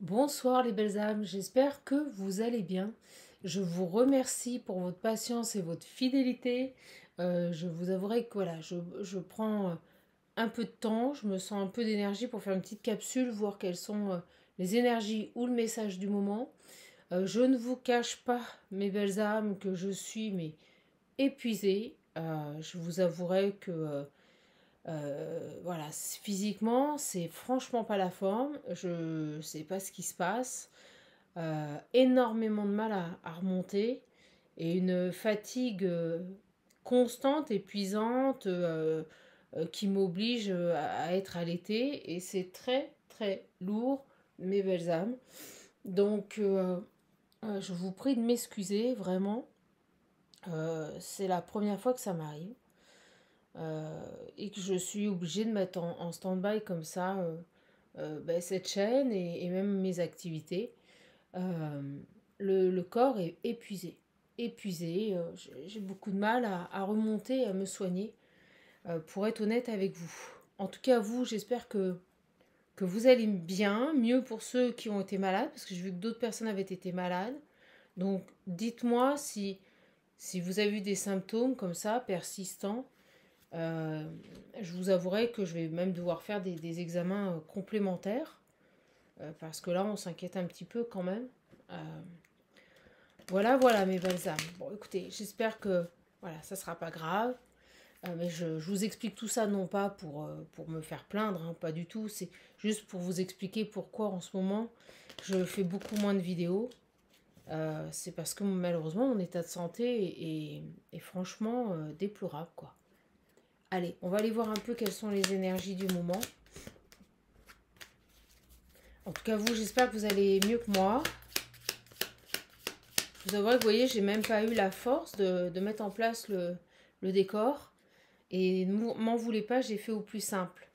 Bonsoir les belles âmes, j'espère que vous allez bien. Je vous remercie pour votre patience et votre fidélité. Je vous avouerai que voilà, je prends un peu de temps, je me sens un peu d'énergie pour faire une petite capsule, voir quelles sont les énergies ou le message du moment. Je ne vous cache pas, mes belles âmes, que je suis mais épuisée. Je vous avouerai que voilà, physiquement, c'est franchement pas la forme. Je sais pas ce qui se passe. Énormément de mal à remonter et une fatigue constante, épuisante, qui m'oblige à être allaitée et c'est très très lourd, mes belles âmes. Donc je vous prie de m'excuser vraiment. C'est la première fois que ça m'arrive et que je suis obligée de mettre en stand-by comme ça ben, cette chaîne et même mes activités. Euh, le corps est épuisé. Épuisé. J'ai beaucoup de mal à remonter, à me soigner, pour être honnête avec vous. En tout cas, vous, j'espère que vous allez bien. Mieux pour ceux qui ont été malades, parce que j'ai vu que d'autres personnes avaient été malades. Donc, dites-moi si vous avez eu des symptômes comme ça, persistants. Euh, je vous avouerai que je vais même devoir faire des examens complémentaires, parce que là, on s'inquiète un petit peu quand même. Euh, Voilà, voilà mes belles âmes. Bon, écoutez, j'espère que voilà, ça sera pas grave. Mais je vous explique tout ça non pas pour me faire plaindre, hein, pas du tout. C'est juste pour vous expliquer pourquoi en ce moment je fais beaucoup moins de vidéos. C'est parce que malheureusement mon état de santé est franchement déplorable, quoi. Allez, on va aller voir un peu quelles sont les énergies du moment. En tout cas, vous, j'espère que vous allez mieux que moi. Vous avouez que vous voyez, j'ai même pas eu la force de mettre en place le décor. Et ne m'en voulez pas, j'ai fait au plus simple.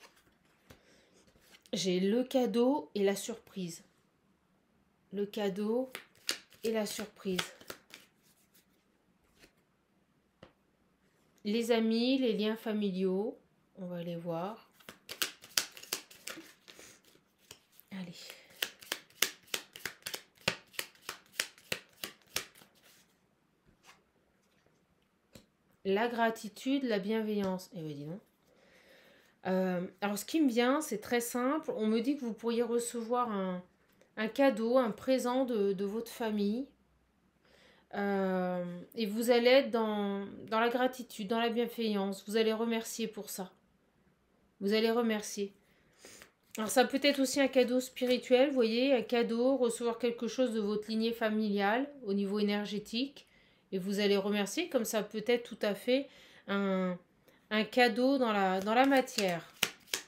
J'ai le cadeau et la surprise. Le cadeau et la surprise. Les amis, les liens familiaux. On va les voir. Allez. La gratitude, la bienveillance. Eh bien, dis donc. Alors, ce qui me vient, c'est très simple. On me dit que vous pourriez recevoir un cadeau, un présent de votre famille. Et vous allez être dans la gratitude, dans la bienveillance. Vous allez remercier pour ça. Vous allez remercier. Alors ça peut être aussi un cadeau spirituel, vous voyez, un cadeau, recevoir quelque chose de votre lignée familiale au niveau énergétique. Et vous allez remercier, comme ça peut être tout à fait un, un cadeau dans la matière.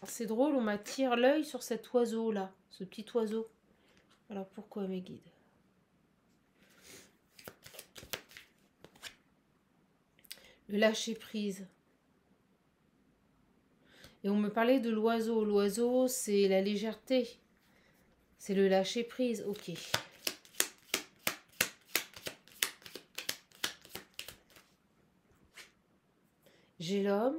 C'est drôle, on m'attire l'œil sur cet oiseau-là, ce petit oiseau. Alors pourquoi mes guides? Le lâcher prise. Et on me parlait de l'oiseau. L'oiseau, c'est la légèreté. C'est le lâcher prise. Ok. J'ai l'homme.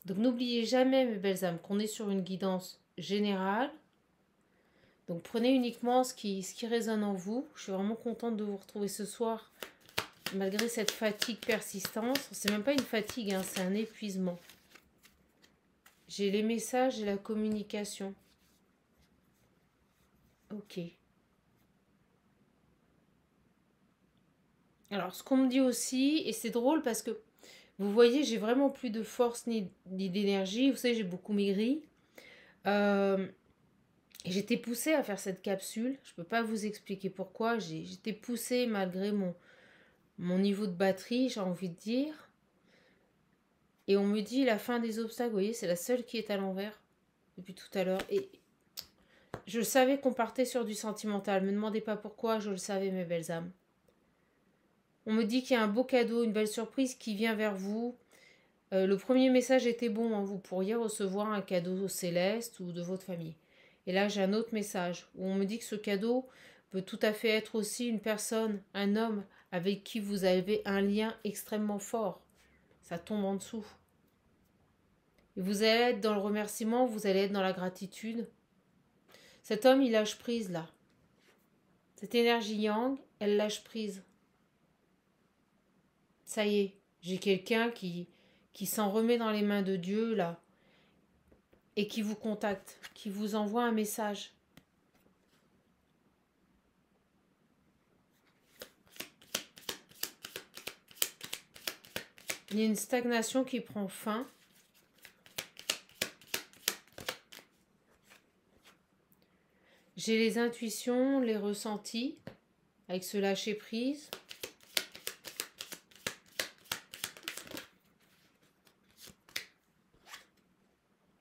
Donc n'oubliez jamais, mes belles âmes, qu'on est sur une guidance générale. Donc prenez uniquement ce qui résonne en vous. Je suis vraiment contente de vous retrouver ce soir, malgré cette fatigue persistante. C'est même pas une fatigue, hein, c'est un épuisement. J'ai les messages et la communication. Ok. Alors, ce qu'on me dit aussi, et c'est drôle parce que vous voyez, j'ai vraiment plus de force ni d'énergie. Vous savez, j'ai beaucoup maigri. Euh, et j'étais poussée à faire cette capsule. Je ne peux pas vous expliquer pourquoi. J'étais poussée malgré mon niveau de batterie, j'ai envie de dire. Et on me dit la fin des obstacles, vous voyez, c'est la seule qui est à l'envers depuis tout à l'heure. Et je savais qu'on partait sur du sentimental. Ne me demandez pas pourquoi, je le savais, mes belles âmes. On me dit qu'il y a un beau cadeau, une belle surprise qui vient vers vous. Le premier message était bon, hein, vous pourriez recevoir un cadeau céleste ou de votre famille. Et là, j'ai un autre message où on me dit que ce cadeau peut tout à fait être aussi une personne, un homme avec qui vous avez un lien extrêmement fort. Ça tombe en dessous. Et vous allez être dans le remerciement, vous allez être dans la gratitude. Cet homme, il lâche prise là. Cette énergie yang, elle lâche prise. Ça y est, j'ai quelqu'un qui s'en remet dans les mains de Dieu là et qui vous contacte, qui vous envoie un message. Il y a une stagnation qui prend fin. J'ai les intuitions, les ressentis, avec ce lâcher-prise.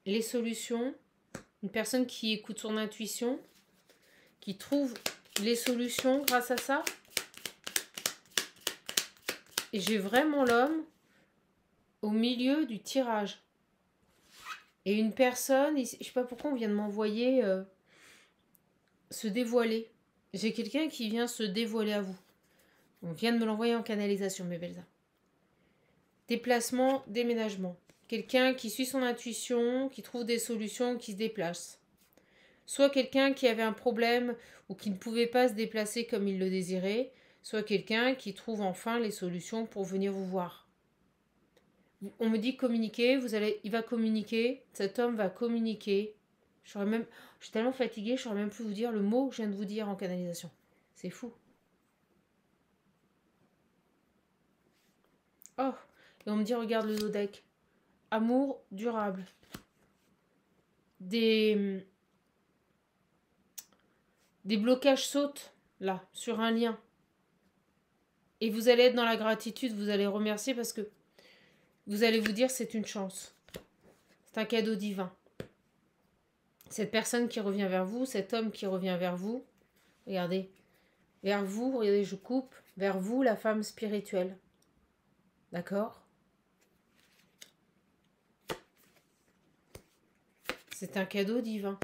Les solutions, une personne qui écoute son intuition, qui trouve les solutions grâce à ça. Et j'ai vraiment l'homme au milieu du tirage. Et une personne, je ne sais pas pourquoi on vient de m'envoyer se dévoiler. J'ai quelqu'un qui vient se dévoiler à vous. On vient de me l'envoyer en canalisation, mes belles âmes. Déplacement, déménagement. Quelqu'un qui suit son intuition, qui trouve des solutions, qui se déplace. Soit quelqu'un qui avait un problème ou qui ne pouvait pas se déplacer comme il le désirait, soit quelqu'un qui trouve enfin les solutions pour venir vous voir. On me dit communiquer, il va communiquer, cet homme va communiquer. Je suis tellement fatiguée, je ne saurais même plus vous dire le mot que je viens de vous dire en canalisation. C'est fou. Oh, et on me dit regarde le Zodec. Amour durable. Des blocages sautent là, sur un lien. Et vous allez être dans la gratitude, vous allez remercier parce que vous allez vous dire c'est une chance. C'est un cadeau divin. Cette personne qui revient vers vous, cet homme qui revient vers vous, regardez, vers vous, regardez, je coupe, vers vous, la femme spirituelle. D'accord? C'est un cadeau divin.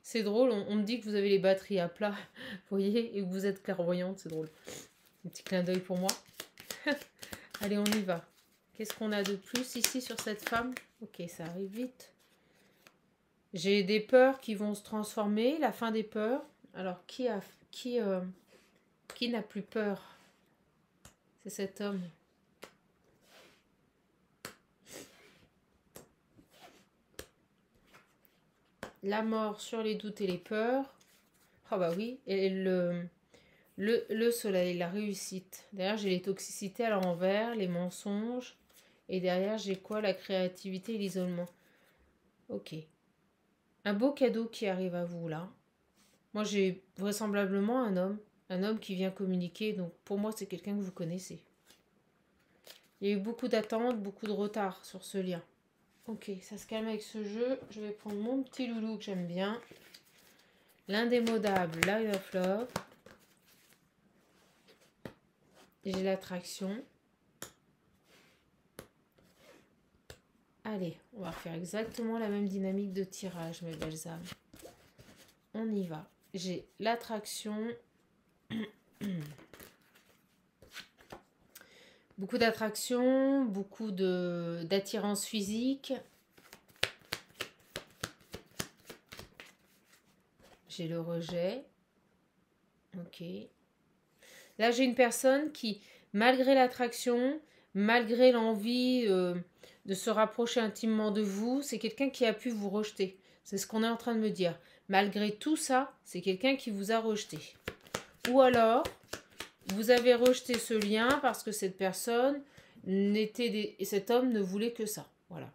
C'est drôle, on me dit que vous avez les batteries à plat, vous voyez, et que vous êtes clairvoyante, c'est drôle. Un petit clin d'œil pour moi. Allez, on y va. Qu'est-ce qu'on a de plus ici sur cette femme? Ok, ça arrive vite. J'ai des peurs qui vont se transformer, la fin des peurs. Alors, qui n'a plus peur? C'est cet homme. La mort sur les doutes et les peurs. Ah bah oui, et le soleil, la réussite. Derrière, j'ai les toxicités à l'envers, les mensonges. Et derrière, j'ai quoi? La créativité et l'isolement. Ok. Un beau cadeau qui arrive à vous, là. Moi, j'ai vraisemblablement un homme qui vient communiquer. Donc, pour moi, c'est quelqu'un que vous connaissez. Il y a eu beaucoup d'attentes, beaucoup de retard sur ce lien. Ok, ça se calme avec ce jeu. Je vais prendre mon petit loulou que j'aime bien. L'indémodable, Light of Love. J'ai l'attraction. Allez, on va faire exactement la même dynamique de tirage, mes belles âmes. On y va. J'ai l'attraction. Beaucoup d'attraction, beaucoup d'attirance physique. J'ai le rejet. Ok. Là, j'ai une personne qui, malgré l'attraction, malgré l'envie de se rapprocher intimement de vous, c'est quelqu'un qui a pu vous rejeter. C'est ce qu'on est en train de me dire. Malgré tout ça, c'est quelqu'un qui vous a rejeté. Ou alors, vous avez rejeté ce lien parce que cette personne et cet homme ne voulait que ça. Voilà.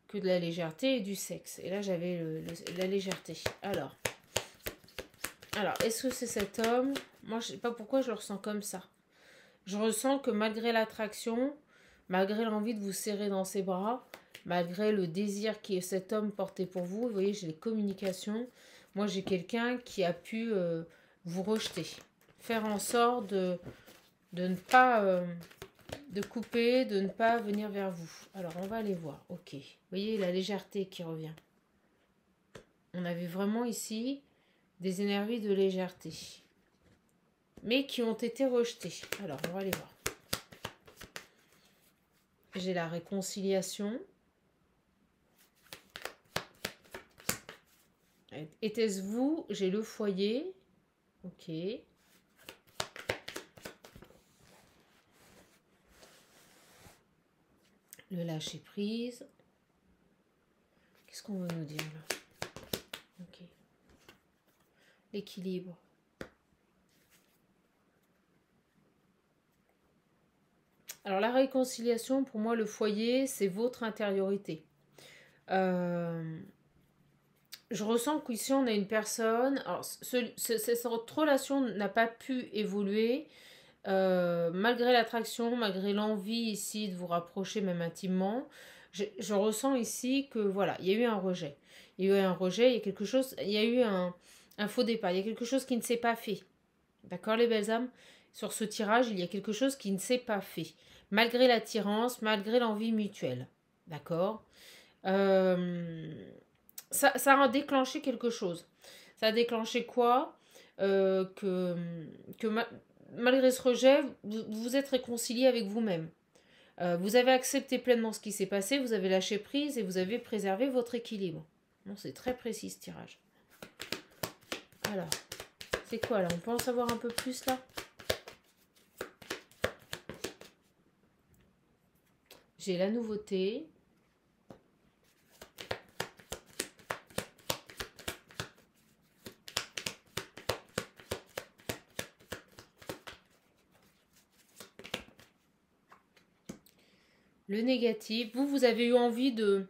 Que de la légèreté et du sexe. Et là, j'avais la légèreté. Alors, est-ce que c'est cet homme? Moi, je ne sais pas pourquoi je le ressens comme ça. Je ressens que malgré l'attraction, malgré l'envie de vous serrer dans ses bras, malgré le désir que cet homme portait pour vous, vous voyez, j'ai les communications. Moi, j'ai quelqu'un qui a pu vous rejeter. Faire en sorte de ne pas... de couper, de ne pas venir vers vous. Alors, on va aller voir. Ok. Vous voyez, la légèreté qui revient. On avait vraiment ici des énergies de légèreté. Mais qui ont été rejetées. Alors, on va aller voir. J'ai la réconciliation. Était-ce vous? J'ai le foyer. Ok. Le lâcher prise. Qu'est-ce qu'on veut nous dire là? Ok. L'équilibre. Alors la réconciliation, pour moi, le foyer, c'est votre intériorité. Je ressens qu'ici, on a une personne... Alors, cette relation n'a pas pu évoluer, malgré l'attraction, malgré l'envie ici de vous rapprocher même intimement. Je ressens ici que, voilà, il y a eu un rejet. Il y a eu un rejet, il y a quelque chose... Il y a eu un faux départ. Il y a quelque chose qui ne s'est pas fait. D'accord, les belles âmes? Sur ce tirage, il y a quelque chose qui ne s'est pas fait. Malgré l'attirance, malgré l'envie mutuelle. D'accord? Ça a déclenché quelque chose. Ça a déclenché quoi? Que malgré ce rejet, vous vous êtes réconcilié avec vous-même. Vous avez accepté pleinement ce qui s'est passé, vous avez lâché prise et vous avez préservé votre équilibre. Bon, c'est très précis ce tirage. Alors, c'est quoi là? On peut en savoir un peu plus là? J'ai la nouveauté. Le négatif. Vous avez eu envie de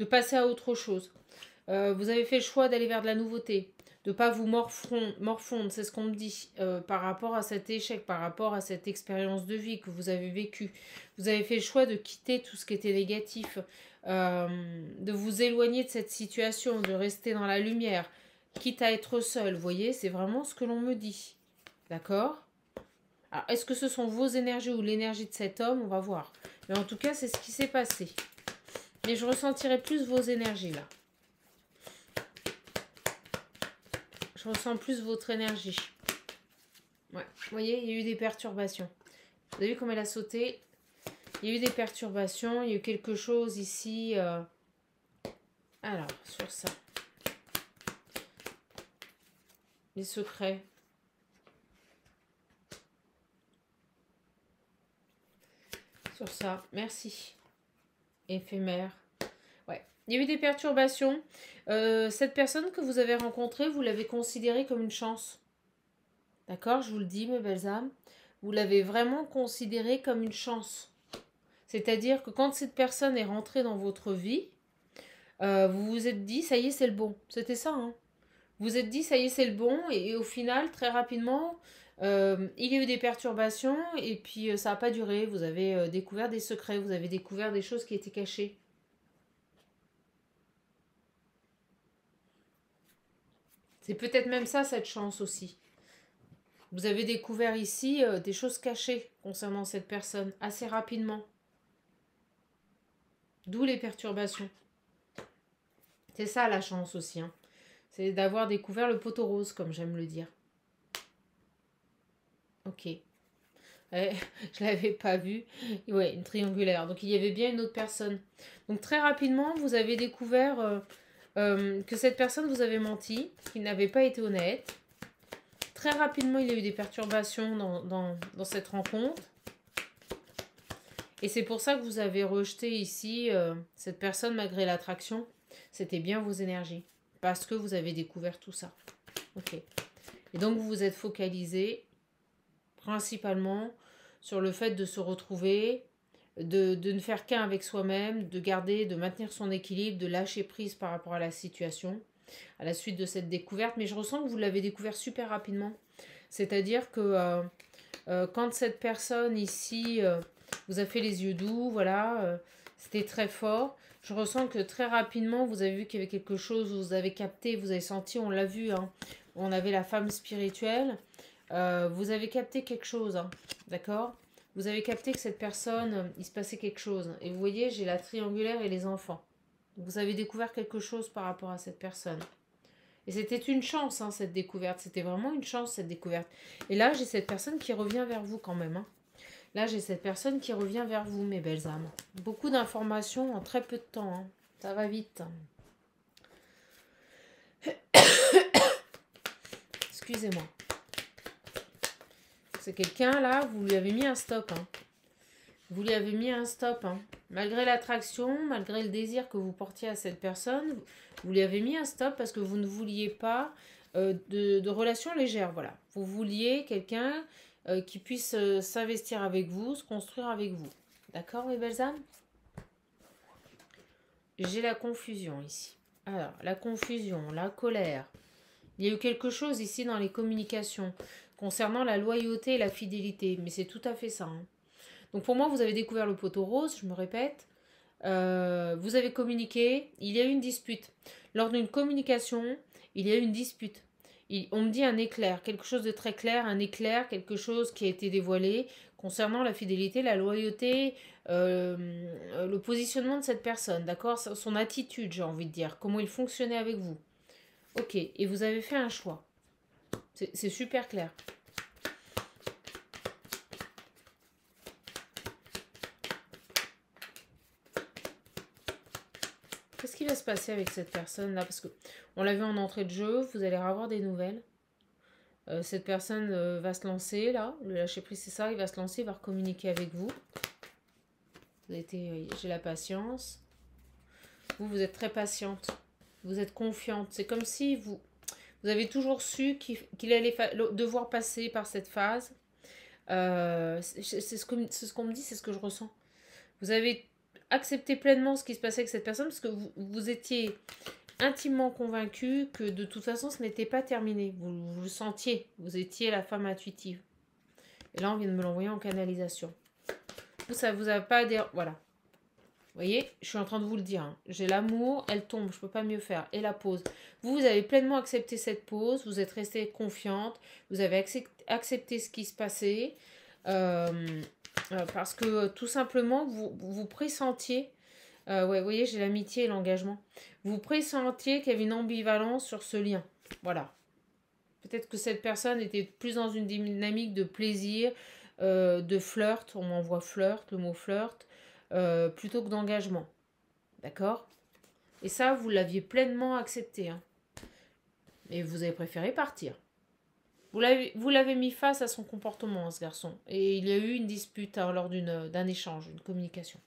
passer à autre chose. Vous avez fait le choix d'aller vers de la nouveauté. De ne pas vous morfondre, c'est ce qu'on me dit, par rapport à cet échec, par rapport à cette expérience de vie que vous avez vécue. Vous avez fait le choix de quitter tout ce qui était négatif, de vous éloigner de cette situation, de rester dans la lumière, quitte à être seul. Vous voyez, c'est vraiment ce que l'on me dit. D'accord? Alors, est-ce que ce sont vos énergies ou l'énergie de cet homme? On va voir. Mais en tout cas, c'est ce qui s'est passé. Mais je ressentirai plus vos énergies là. Je ressens plus votre énergie. Ouais, vous voyez, il y a eu des perturbations. Vous avez vu comme elle a sauté? Il y a eu des perturbations, il y a eu quelque chose ici. Alors, sur ça. Les secrets. Sur ça, merci. Éphémère. Ouais, il y a eu des perturbations. Cette personne que vous avez rencontrée, vous l'avez considérée comme une chance. D'accord, je vous le dis, mes belles âmes. Vous l'avez vraiment considérée comme une chance. C'est-à-dire que quand cette personne est rentrée dans votre vie, vous vous êtes dit, ça y est, c'est le bon. C'était ça, hein. Vous vous êtes dit, ça y est, c'est le bon. Et au final, très rapidement, il y a eu des perturbations. Et puis, ça n'a pas duré. Vous avez découvert des secrets. Vous avez découvert des choses qui étaient cachées. C'est peut-être même ça, cette chance aussi. Vous avez découvert ici des choses cachées concernant cette personne assez rapidement. D'où les perturbations. C'est ça la chance aussi, hein. C'est d'avoir découvert le poteau rose, comme j'aime le dire. Ok. Je l'avais pas vu. Ouais, une triangulaire. Donc il y avait bien une autre personne. Donc très rapidement, vous avez découvert que cette personne vous avait menti, qu'il n'avait pas été honnête. Très rapidement, il y a eu des perturbations dans cette rencontre. Et c'est pour ça que vous avez rejeté ici cette personne malgré l'attraction. C'était bien vos énergies. Parce que vous avez découvert tout ça. Ok. Et donc, vous vous êtes focalisé principalement sur le fait de se retrouver, de ne faire qu'un avec soi-même, de maintenir son équilibre, de lâcher prise par rapport à la situation, à la suite de cette découverte. Mais je ressens que vous l'avez découvert super rapidement. C'est-à-dire que quand cette personne ici vous a fait les yeux doux, voilà, c'était très fort. Je ressens que très rapidement, vous avez vu qu'il y avait quelque chose, vous avez capté, vous avez senti, on l'a vu, hein, on avait la femme spirituelle. Vous avez capté quelque chose, hein, d'accord? Vous avez capté que cette personne, il se passait quelque chose. Et vous voyez, j'ai la triangulaire et les enfants. Vous avez découvert quelque chose par rapport à cette personne. Et c'était une chance, hein, cette découverte. C'était vraiment une chance, cette découverte. Et là, j'ai cette personne qui revient vers vous quand même, hein. Là, j'ai cette personne qui revient vers vous, mes belles âmes. Beaucoup d'informations en très peu de temps. Hein. Ça va vite. Excusez-moi. C'est quelqu'un, là, vous lui avez mis un stop. Hein. Vous lui avez mis un stop. Hein. Malgré l'attraction, malgré le désir que vous portiez à cette personne, vous lui avez mis un stop parce que vous ne vouliez pas de relations légères. Voilà. Vous vouliez quelqu'un qui puisse s'investir avec vous, se construire avec vous. D'accord, mes belles âmes? J'ai la confusion ici. Alors, la confusion, la colère. Il y a eu quelque chose ici dans les communications concernant la loyauté et la fidélité. Mais c'est tout à fait ça. Hein. Donc pour moi, vous avez découvert le poteau rose, je me répète. Vous avez communiqué, il y a eu une dispute. Lors d'une communication, il y a eu une dispute. On me dit un éclair, quelque chose de très clair, un éclair, quelque chose qui a été dévoilé concernant la fidélité, la loyauté, le positionnement de cette personne, d'accord? Son attitude, j'ai envie de dire, comment il fonctionnait avec vous. Ok, et vous avez fait un choix. C'est super clair. Qu'est-ce qui va se passer avec cette personne-là? Parce que on l'a vu en entrée de jeu, vous allez avoir des nouvelles. Cette personne va se lancer, là. Le lâcher-prise, c'est ça. Il va se lancer, il va communiquer avec vous. J'ai la patience. Vous êtes très patiente. Vous êtes confiante. C'est comme si vous avez toujours su qu'il allait devoir passer par cette phase. C'est ce qu'on me dit, c'est ce que je ressens. Vous avez accepté pleinement ce qui se passait avec cette personne parce que vous étiez intimement convaincu que de toute façon ce n'était pas terminé. Vous le sentiez, vous étiez la femme intuitive. Et là on vient de me l'envoyer en canalisation. Vous, ça vous a pas dire voilà. Vous voyez, je suis en train de vous le dire. Hein. J'ai l'amour, elle tombe, je peux pas mieux faire. Et la pause. Vous avez pleinement accepté cette pause, vous êtes restée confiante, vous avez accepté ce qui se passait. Parce que tout simplement, vous pressentiez, ouais, vous voyez, j'ai l'amitié et l'engagement. Vous pressentiez qu'il y avait une ambivalence sur ce lien. Voilà. Peut-être que cette personne était plus dans une dynamique de plaisir, de flirt, on m'envoie flirt, le mot flirt, plutôt que d'engagement. D'accord? Et ça, vous l'aviez pleinement accepté. Hein. Et vous avez préféré partir. Vous l'avez mis face à son comportement, ce garçon. Et il y a eu une dispute hein, lors d'un échange, une communication.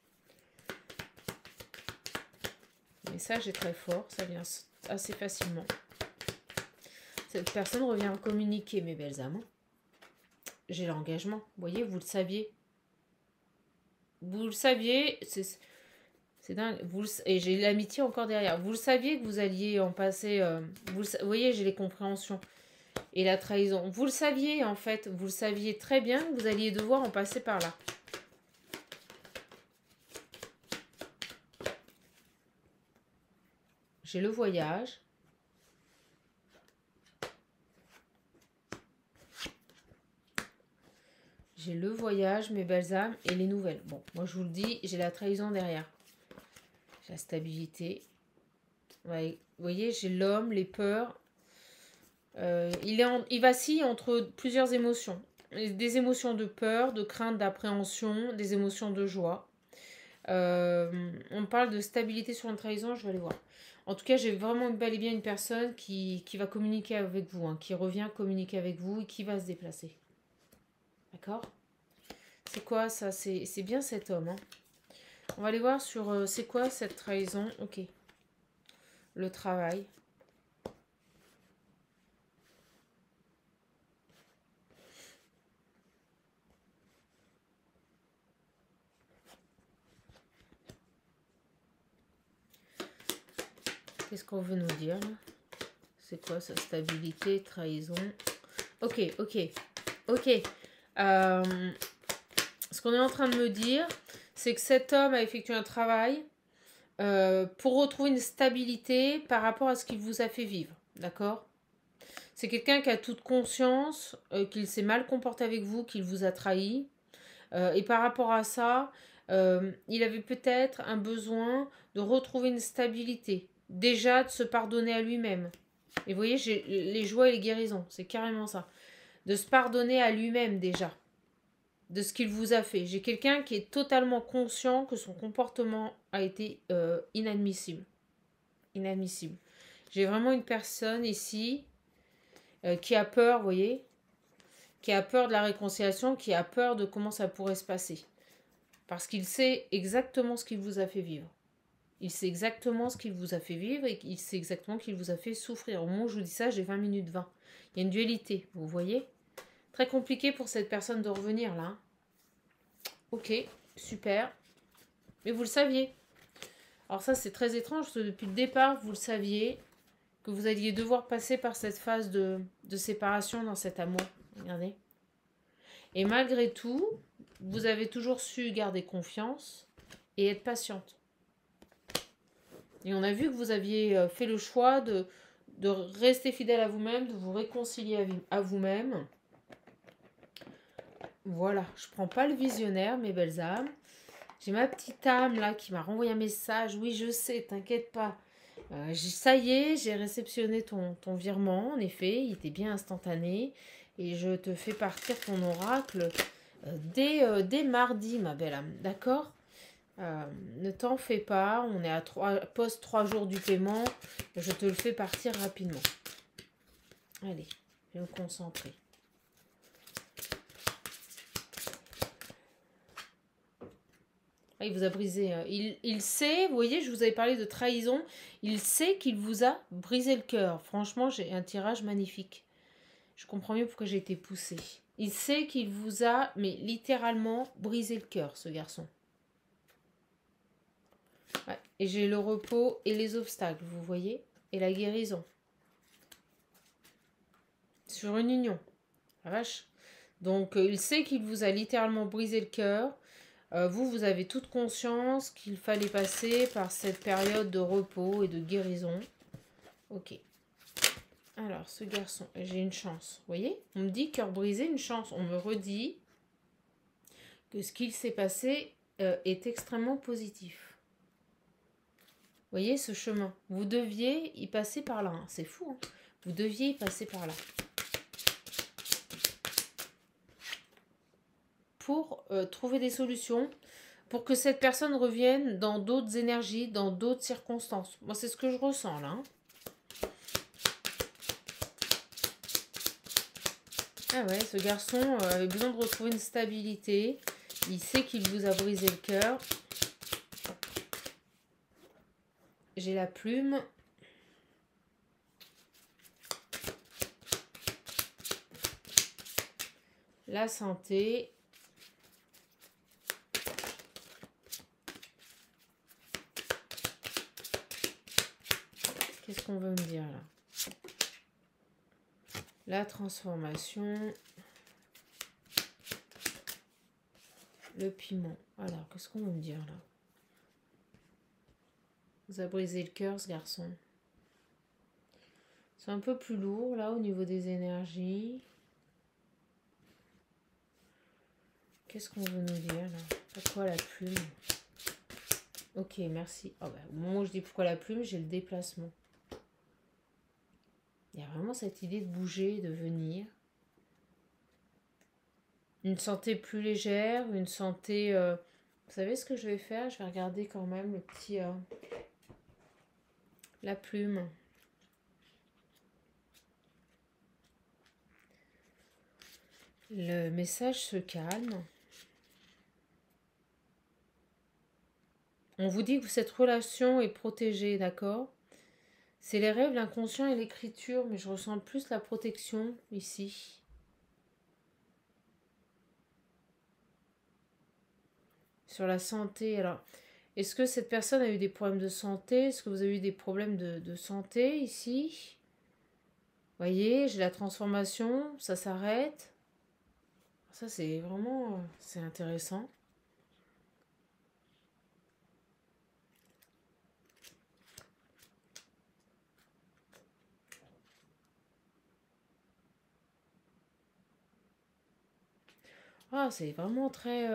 Le message est très fort, ça vient assez facilement. Cette personne revient communiquer, mes belles âmes. J'ai l'engagement. Vous voyez, vous le saviez. Vous le saviez, c'est dingue. Et j'ai l'amitié encore derrière. Vous le saviez que vous alliez en passer... vous voyez, j'ai les compréhensions. Et la trahison. Vous le saviez, en fait. Vous le saviez très bien que vous alliez devoir en passer par là. J'ai le voyage. J'ai le voyage, mes belles âmes, et les nouvelles. Bon, moi je vous le dis, j'ai la trahison derrière. J'ai la stabilité. Ouais, vous voyez, j'ai l'homme, les peurs. Il vacille entre plusieurs émotions. Des émotions de peur, de crainte, d'appréhension, des émotions de joie. On parle de stabilité sur une trahison, je vais aller voir. En tout cas, j'ai vraiment bel et bien une personne qui va communiquer avec vous, hein, qui revient communiquer avec vous et qui va se déplacer. D'accord? C'est quoi ça? C'est bien cet homme. Hein. On va aller voir sur c'est quoi cette trahison. Ok. Le travail. Qu'est-ce qu'on veut nous dire? C'est quoi sa stabilité, trahison? Ok, ok, ok. Ce qu'on est en train de me dire, c'est que cet homme a effectué un travail pour retrouver une stabilité par rapport à ce qu'il vous a fait vivre. D'accord? C'est quelqu'un qui a toute conscience qu'il s'est mal comporté avec vous, qu'il vous a trahi. Et par rapport à ça, il avait peut-être un besoin de retrouver une stabilité. Déjà de se pardonner à lui-même. Et vous voyez, j'ai les joies et les guérisons. C'est carrément ça. De se pardonner à lui-même déjà. de ce qu'il vous a fait. J'ai quelqu'un qui est totalement conscient que son comportement a été inadmissible. Inadmissible. J'ai vraiment une personne ici qui a peur, vous voyez, qui a peur de la réconciliation, qui a peur de comment ça pourrait se passer. Parce qu'il sait exactement ce qu'il vous a fait vivre. Il sait exactement ce qu'il vous a fait vivre et il sait exactement qu'il vous a fait souffrir. Au moment où je vous dis ça, j'ai 20 minutes 20. Il y a une dualité, vous voyez. Très compliqué pour cette personne de revenir là. Ok, super. Mais vous le saviez. Alors ça, c'est très étrange, parce que depuis le départ, vous le saviez, que vous alliez devoir passer par cette phase de séparation dans cet amour. Regardez. Et malgré tout, vous avez toujours su garder confiance et être patiente. Et on a vu que vous aviez fait le choix de rester fidèle à vous-même, de vous réconcilier à vous-même. Voilà, je prends pas le visionnaire, mes belles âmes. J'ai ma petite âme là qui m'a renvoyé un message. Oui, je sais, t'inquiète pas. Ça y est, j'ai réceptionné ton virement. En effet, il était bien instantané. Et je te fais partir ton oracle dès mardi, ma belle âme. D'accord? Ne t'en fais pas. On est à post 3 jours du paiement. Je te le fais partir rapidement. Allez, je vais me concentrer. Ah, il vous a brisé. Il sait, vous voyez, je vous avais parlé de trahison. Il sait qu'il vous a brisé le cœur. Franchement, j'ai un tirage magnifique. Je comprends mieux pourquoi j'ai été poussée. Il sait qu'il vous a, mais littéralement, brisé le cœur, ce garçon. Ouais. Et j'ai le repos et les obstacles, vous voyez, et la guérison. Sur une union. La vache. Donc, il sait qu'il vous a littéralement brisé le cœur. Vous avez toute conscience qu'il fallait passer par cette période de repos et de guérison. Ok. Alors, ce garçon, j'ai une chance. Vous voyez, on me dit cœur brisé, une chance. On me redit que ce qu'il s'est passé est extrêmement positif. Vous voyez ce chemin. Vous deviez y passer par là. Hein. C'est fou. Hein. Vous deviez y passer par là. Pour trouver des solutions, pour que cette personne revienne dans d'autres énergies, dans d'autres circonstances. Moi, c'est ce que je ressens là. Hein. Ah ouais, ce garçon avait besoin de retrouver une stabilité. Il sait qu'il vous a brisé le cœur. J'ai la plume. La santé. Qu'est-ce qu'on veut me dire là? La transformation. Le piment. Alors, qu'est-ce qu'on veut me dire là? Vous a brisé le cœur, ce garçon. C'est un peu plus lourd là au niveau des énergies. Qu'est-ce qu'on veut nous dire là? Pourquoi la plume? Ok, merci. Oh, bah, au moment où je dis pourquoi la plume, j'ai le déplacement. Il y a vraiment cette idée de bouger, de venir. Une santé plus légère, une santé... Vous savez ce que je vais faire? Je vais regarder quand même le petit... la plume. Le message se calme. On vous dit que cette relation est protégée, d'accord? C'est les rêves, l'inconscient et l'écriture, mais je ressens plus la protection ici. Sur la santé, alors, est-ce que cette personne a eu des problèmes de santé? Est-ce que vous avez eu des problèmes de santé ici? Voyez, j'ai la transformation, ça s'arrête. Ça, c'est vraiment... c'est intéressant. Ah, c'est vraiment très...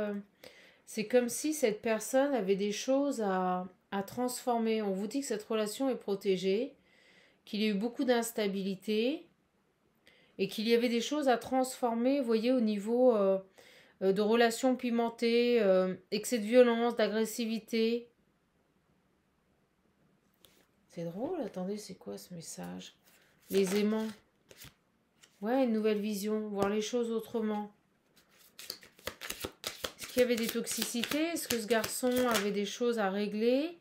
c'est comme si cette personne avait des choses à transformer. On vous dit que cette relation est protégée, qu'il y a eu beaucoup d'instabilité et qu'il y avait des choses à transformer, vous voyez, au niveau de relations pimentées, excès de violence, d'agressivité. C'est drôle, attendez, c'est quoi ce message? Les aimants. Ouais, une nouvelle vision, voir les choses autrement. Est-ce qu'il y avait des toxicités? Est-ce que ce garçon avait des choses à régler?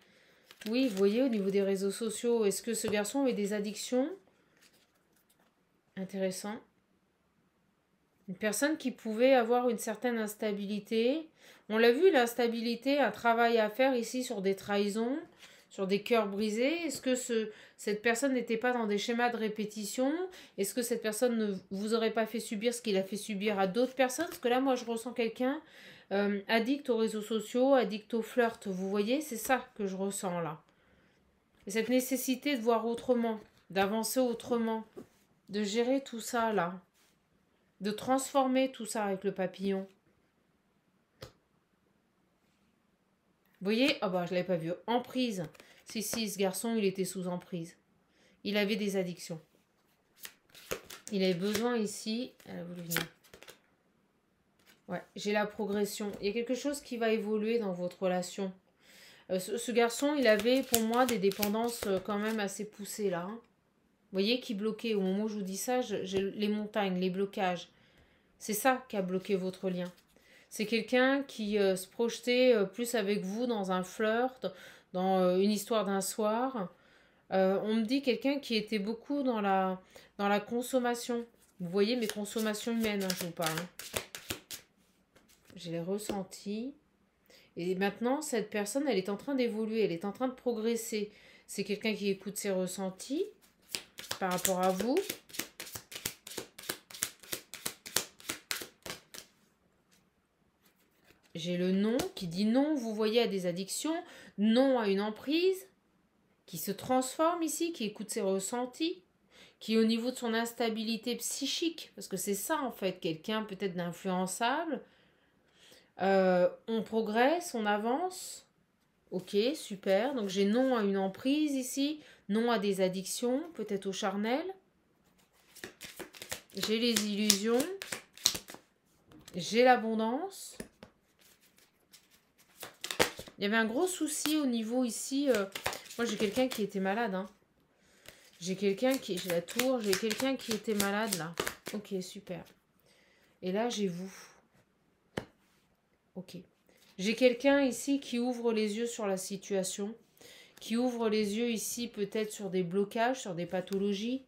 Oui, vous voyez, au niveau des réseaux sociaux, est-ce que ce garçon avait des addictions? Intéressant. Une personne qui pouvait avoir une certaine instabilité. On l'a vu, l'instabilité, un travail à faire ici sur des trahisons, sur des cœurs brisés. Est-ce que cette personne n'était pas dans des schémas de répétition? Est-ce que cette personne ne vous aurait pas fait subir ce qu'il a fait subir à d'autres personnes? Parce que là, moi, je ressens quelqu'un addict aux réseaux sociaux, addict au flirt. Vous voyez, c'est ça que je ressens là. Et cette nécessité de voir autrement, d'avancer autrement, de gérer tout ça là, de transformer tout ça avec le papillon. Vous voyez? Ah bah je l'avais pas vu. Emprise. Si, ce garçon, il était sous emprise. Il avait des addictions. Il avait besoin ici. Elle a voulu venir. Ouais, j'ai la progression. Il y a quelque chose qui va évoluer dans votre relation. Ce garçon, il avait pour moi des dépendances quand même assez poussées là. Hein. Vous voyez, qui bloquait. Au moment où je vous dis ça, j'ai les montagnes, les blocages. C'est ça qui a bloqué votre lien. C'est quelqu'un qui se projetait plus avec vous dans un flirt, dans une histoire d'un soir. On me dit quelqu'un qui était beaucoup dans la consommation. Vous voyez mes consommations humaines, hein, je vous parle. Je l'ai ressenti. Et maintenant, cette personne, elle est en train d'évoluer, elle est en train de progresser. C'est quelqu'un qui écoute ses ressentis par rapport à vous. J'ai le non qui dit non, vous voyez, à des addictions, non à une emprise, qui se transforme ici, qui écoute ses ressentis, qui au niveau de son instabilité psychique, parce que c'est ça en fait, quelqu'un peut-être d'influençable, on progresse, on avance, ok, super, donc j'ai non à une emprise ici, non à des addictions, peut-être au charnel, j'ai les illusions, j'ai l'abondance. Il y avait un gros souci au niveau ici. Moi, j'ai quelqu'un qui était malade. Hein. J'ai quelqu'un qui... J'ai la tour. J'ai quelqu'un qui était malade, là. Ok, super. Et là, j'ai vous. Ok. J'ai quelqu'un ici qui ouvre les yeux sur la situation. Qui ouvre les yeux ici peut-être sur des blocages, sur des pathologies.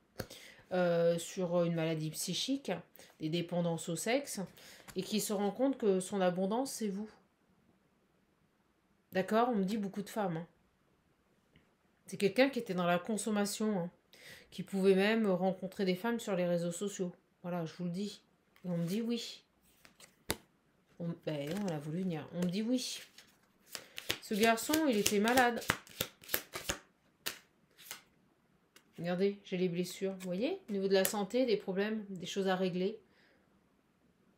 Sur une maladie psychique. Des dépendances au sexe. Et qui se rend compte que son abondance, c'est vous. D'accord? On me dit beaucoup de femmes. Hein. C'est quelqu'un qui était dans la consommation, hein, qui pouvait même rencontrer des femmes sur les réseaux sociaux. Voilà, je vous le dis. Et on me dit oui. Ben non, elle a voulu venir. On me dit oui. Ce garçon, il était malade. Regardez, j'ai les blessures. Vous voyez? Au niveau de la santé, des problèmes, des choses à régler.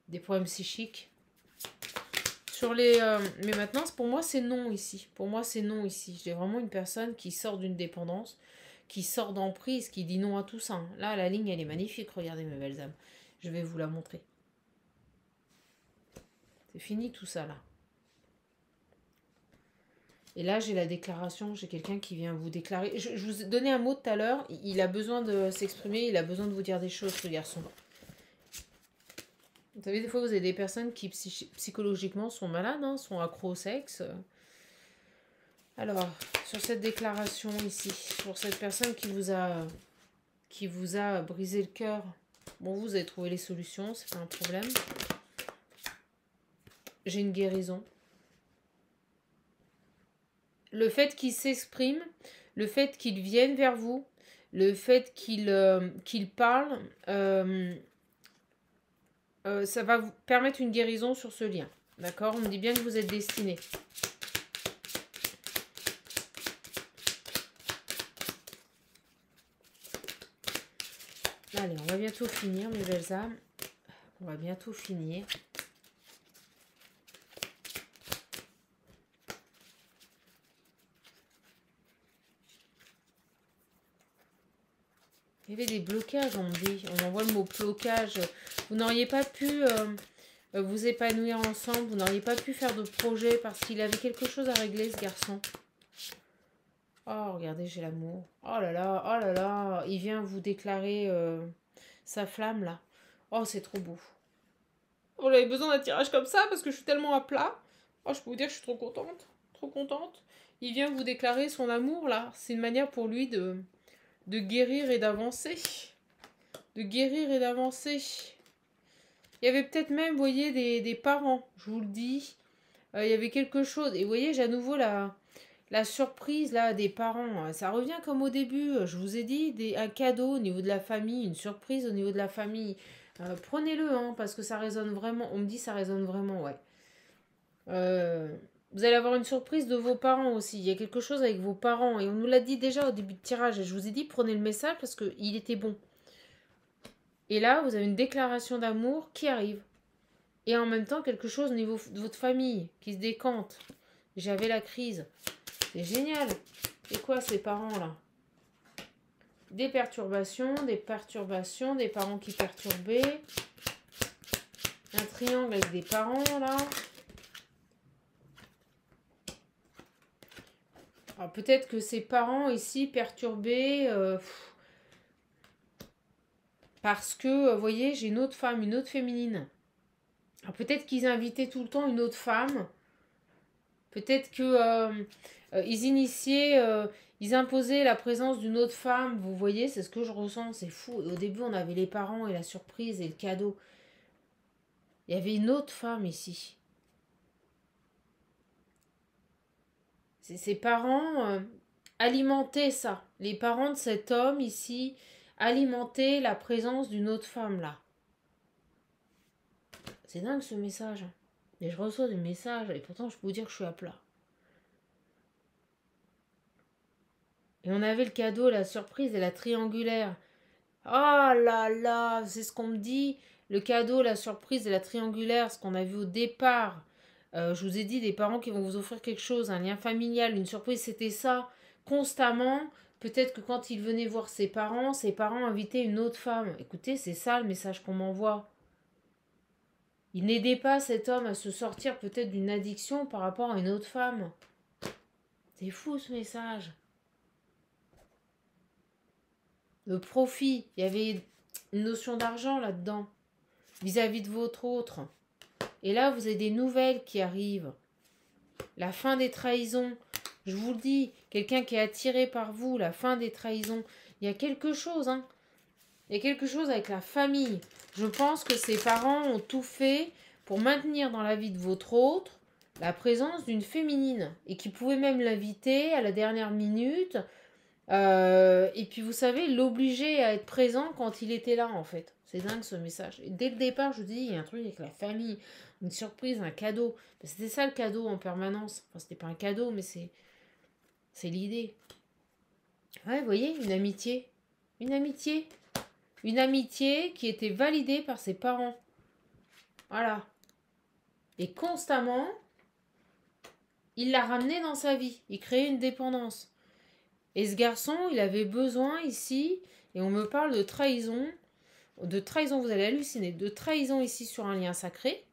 Des problèmes psychiques. Sur les... mais maintenant, pour moi, c'est non ici. Pour moi, c'est non ici. J'ai vraiment une personne qui sort d'une dépendance, qui sort d'emprise, qui dit non à tout ça. Là, la ligne, elle est magnifique. Regardez, mes belles âmes. Je vais vous la montrer. C'est fini tout ça, là. Et là, j'ai la déclaration. J'ai quelqu'un qui vient vous déclarer. Je vous ai donné un mot tout à l'heure. Il a besoin de s'exprimer. Il a besoin de vous dire des choses, ce garçon. Vous savez, des fois, vous avez des personnes qui psychologiquement sont malades, hein, sont accros au sexe. Alors, sur cette déclaration ici, sur cette personne qui vous a brisé le cœur, bon, vous avez trouvé les solutions, c'est pas un problème. J'ai une guérison. Le fait qu'il s'exprime, le fait qu'il vienne vers vous, le fait qu'il parle, ça va vous permettre une guérison sur ce lien. D'accord? On me dit bien que vous êtes destiné. Allez, on va bientôt finir, mes belles âmes. On va bientôt finir. Il y avait des blocages, on me dit. On envoie le mot blocage. Vous n'auriez pas pu vous épanouir ensemble. Vous n'auriez pas pu faire de projet parce qu'il avait quelque chose à régler, ce garçon. Oh, regardez, j'ai l'amour. Oh là là, oh là là. Il vient vous déclarer sa flamme, là. Oh, c'est trop beau. Oh, j'avais besoin d'un tirage comme ça parce que je suis tellement à plat. Oh, je peux vous dire que je suis trop contente. Trop contente. Il vient vous déclarer son amour, là. C'est une manière pour lui de guérir et d'avancer. De guérir et d'avancer. Il y avait peut-être même, vous voyez, des parents, je vous le dis. Il y avait quelque chose. Et vous voyez, j'ai à nouveau la surprise là des parents. Ça revient comme au début. Je vous ai dit, un cadeau au niveau de la famille, une surprise au niveau de la famille. Prenez-le, hein, parce que ça résonne vraiment. On me dit ça résonne vraiment, ouais. Vous allez avoir une surprise de vos parents aussi. Il y a quelque chose avec vos parents. Et on nous l'a dit déjà au début de tirage. Et je vous ai dit, prenez le message parce qu'il était bon. Et là, vous avez une déclaration d'amour qui arrive. Et en même temps, quelque chose au niveau de votre famille qui se décante. J'avais la crise. C'est génial. C'est quoi ces parents-là? Des perturbations, des parents qui perturbaient. Un triangle avec des parents, là. Alors peut-être que ces parents ici perturbés... parce que, vous voyez, j'ai une autre femme, une autre féminine. Alors peut-être qu'ils invitaient tout le temps une autre femme. Peut-être que ils initiaient, ils imposaient la présence d'une autre femme. Vous voyez, c'est ce que je ressens, c'est fou. Et au début, on avait les parents et la surprise et le cadeau. Il y avait une autre femme ici. Ses parents alimentaient ça. Les parents de cet homme ici alimentaient la présence d'une autre femme là. C'est dingue ce message. Et je reçois des messages et pourtant je peux vous dire que je suis à plat. Et on avait le cadeau, la surprise et la triangulaire. Oh là là, c'est ce qu'on me dit. Le cadeau, la surprise et la triangulaire, ce qu'on a vu au départ. Je vous ai dit des parents qui vont vous offrir quelque chose, un lien familial, une surprise, c'était ça. Constamment, peut-être que quand il venait voir ses parents invitaient une autre femme. Écoutez, c'est ça le message qu'on m'envoie. Il n'aidait pas cet homme à se sortir peut-être d'une addiction par rapport à une autre femme. C'est fou ce message. Le profit, il y avait une notion d'argent là-dedans, vis-à-vis de votre autre. Et là, vous avez des nouvelles qui arrivent. La fin des trahisons. Je vous le dis, quelqu'un qui est attiré par vous, la fin des trahisons. Il y a quelque chose, hein. Il y a quelque chose avec la famille. Je pense que ses parents ont tout fait pour maintenir dans la vie de votre autre la présence d'une féminine. Et qui pouvait même l'inviter à la dernière minute. Et puis vous savez, l'obliger à être présent quand il était là en fait. C'est dingue ce message. Et dès le départ, je vous dis, il y a un truc avec la famille, une surprise, un cadeau. C'était ça le cadeau en permanence. Enfin, c'était pas un cadeau, mais c'est l'idée. Ouais, vous voyez, une amitié. Une amitié. Une amitié qui était validée par ses parents. Voilà. Et constamment, il l'a ramené dans sa vie. Il créait une dépendance. Et ce garçon, il avait besoin ici, et on me parle de trahison, vous allez halluciner, de trahison ici sur un lien sacré,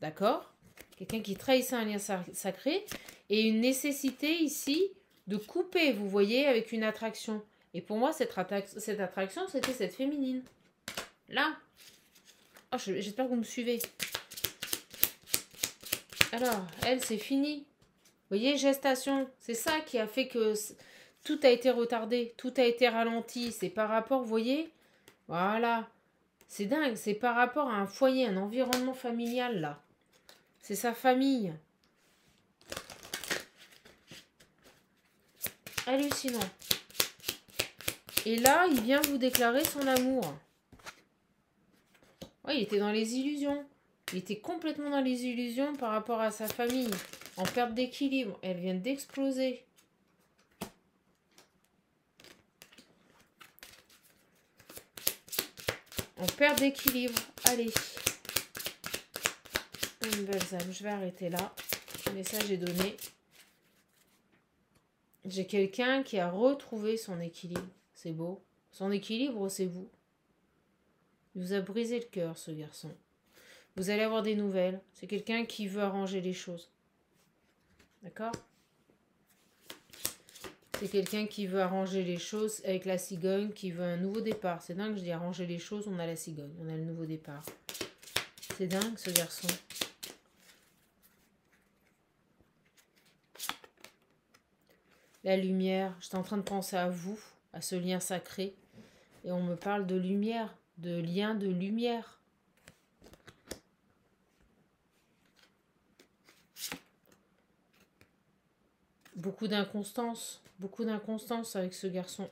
d'accord? Quelqu'un qui trahissait un lien sacré, et une nécessité ici de couper, vous voyez, avec une attraction. Et pour moi, cette attraction, c'était cette féminine. Là. Oh, j'espère que vous me suivez. Alors, elle, c'est fini. Vous voyez, gestation, c'est ça qui a fait que tout a été retardé, tout a été ralenti. C'est par rapport, vous voyez, voilà. C'est dingue, c'est par rapport à un foyer, un environnement familial, là. C'est sa famille. Hallucinant. Et là, il vient vous déclarer son amour. Ouais, il était dans les illusions. Il était complètement dans les illusions par rapport à sa famille. En perte d'équilibre. Elle vient d'exploser. En perte d'équilibre. Allez. Une balsame. Je vais arrêter là. Le message est donné. J'ai quelqu'un qui a retrouvé son équilibre. C'est beau. Son équilibre, c'est vous. Il vous a brisé le cœur, ce garçon. Vous allez avoir des nouvelles. C'est quelqu'un qui veut arranger les choses. D'accord? C'est quelqu'un qui veut arranger les choses avec la cigogne, qui veut un nouveau départ. C'est dingue, je dis arranger les choses, on a la cigogne, on a le nouveau départ. C'est dingue, ce garçon. La lumière, j'étais en train de penser à vous, à ce lien sacré. Et on me parle de lumière, de lien de lumière. Beaucoup d'inconstance avec ce garçon.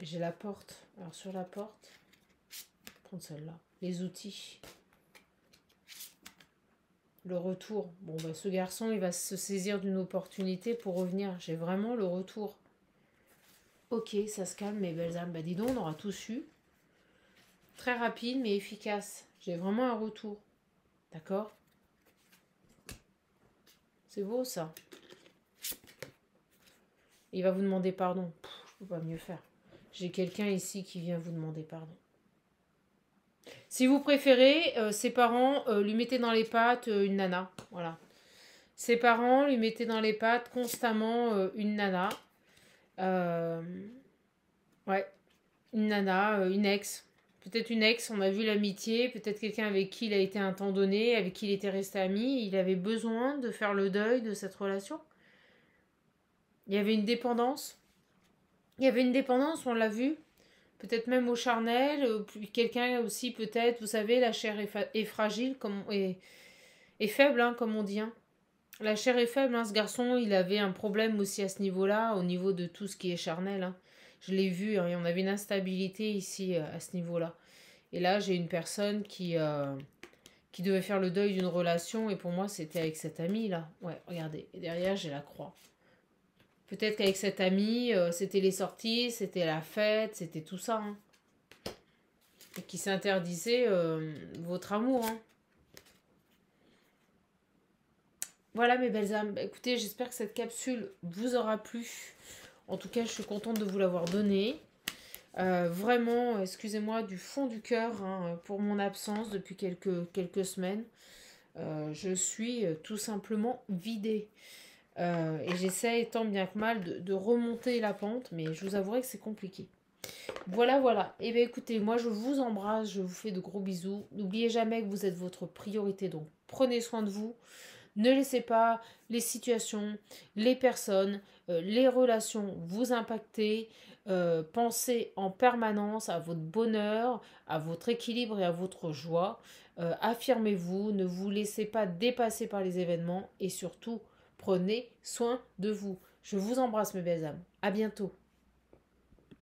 J'ai la porte. Alors sur la porte, je vais prendre celle-là. Les outils. Le retour. Bon, bah, ce garçon, il va se saisir d'une opportunité pour revenir. J'ai vraiment le retour. Ok, ça se calme, mes belles âmes. Bah, dis donc, on aura tous eu. Très rapide, mais efficace. J'ai vraiment un retour. D'accord? C'est beau, ça. Il va vous demander pardon. Je peux pas mieux faire. J'ai quelqu'un ici qui vient vous demander pardon. Si vous préférez, ses parents lui mettaient dans les pattes une nana. Voilà. Ses parents lui mettaient dans les pattes constamment une nana. Ouais. Une nana, une ex. Peut-être une ex, on a vu l'amitié. Peut-être quelqu'un avec qui il a été un temps donné, avec qui il était resté ami. Il avait besoin de faire le deuil de cette relation. Il y avait une dépendance. Il y avait une dépendance, on l'a vu. Peut-être même au charnel. Quelqu'un aussi, peut-être, vous savez, la chair est fragile est faible, hein, comme on dit. Hein. La chair est faible. Hein. Ce garçon, il avait un problème aussi à ce niveau-là, au niveau de tout ce qui est charnel. Hein. Je l'ai vu, hein, et on avait une instabilité ici à ce niveau-là. Et là, j'ai une personne qui devait faire le deuil d'une relation, et pour moi, c'était avec cet ami-là. Ouais, regardez. Et derrière, j'ai la croix. Peut-être qu'avec cet ami, c'était les sorties, c'était la fête, c'était tout ça. Hein. Et qui s'interdisait votre amour. Hein. Voilà mes belles âmes. Bah, écoutez, j'espère que cette capsule vous aura plu. En tout cas, je suis contente de vous l'avoir donnée. Vraiment, excusez-moi du fond du cœur hein, pour mon absence depuis quelques semaines. Je suis tout simplement vidée. Et j'essaie tant bien que mal de remonter la pente, mais je vous avouerai que c'est compliqué. Voilà, voilà. Et bien écoutez, moi je vous embrasse, je vous fais de gros bisous. N'oubliez jamais que vous êtes votre priorité, donc prenez soin de vous. Ne laissez pas les situations, les personnes, les relations vous impacter. Pensez en permanence à votre bonheur, à votre équilibre et à votre joie. Affirmez-vous, ne vous laissez pas dépasser par les événements et surtout, prenez soin de vous. Je vous embrasse mes belles âmes. À bientôt.